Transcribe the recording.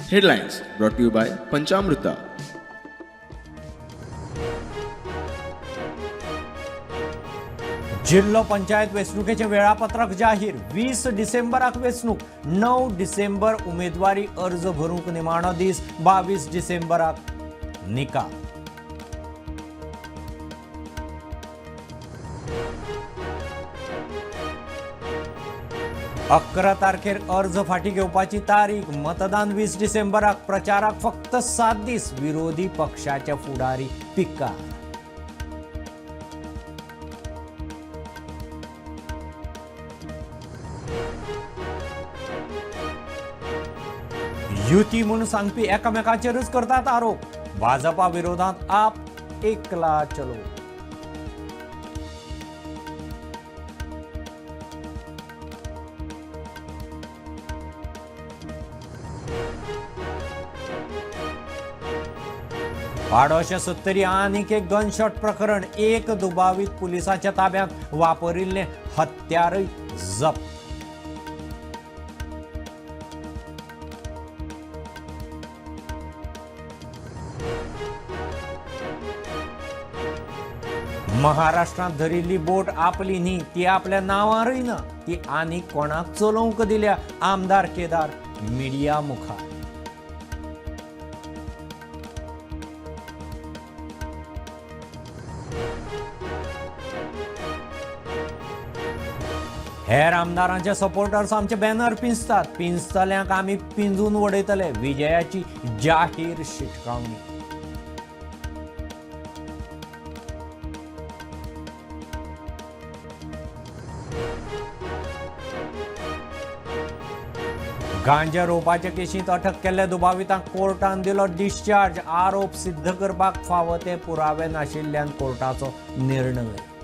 Headlines brought to you by Panchamrita. जिल्हा पंचायत वेंचणुकेचे वेळापत्रक जाहीर 20 डिसेंबराक वेंचणूक 9 डिसेंबर उमेदवारी अर्ज भरूंक निमाणो दीस 22 डिसेंबराक निकाल अकरा तारखेर अर्ज फाटी घेवपाची तारीख मतदान 20 डिसेंबराक प्रचाराक फक्त 7 दीस विरोधी पक्षाचे फुडारी पिकार युती म्हणून सांगपी एकामेकाचेरच करतात आरोप भाजपा विरोधात आप एकला चलो पाडोशे 70 आनीक एक गनशॉट प्रकरण एक दुबावीत पुलिसाच्या ताब्यात वापरिल्ले हत्यार जप्त महाराष्ट्रात धरिल्ली बोट आपली न्ही ती आपल्या नांवारय ना ती आनी कोणाक चलोवंक दिल्या आमदार केदार मिडिया मुखार हेर आमदारांचे सपोर्टर्स आमचे बॅनर पिंजतल्यांक आमी पिंजून उडयतले विजयाची जाहीर शिटकावणी गांजा रोवपाच्या केशींत अटक केल्ल्या दुबावितांक कोर्टान दिलो डिस्चार्ज आरोप सिद्ध करपाक फावो ते पुरावे नाशिल्ल्यान कोर्टाचो निर्णय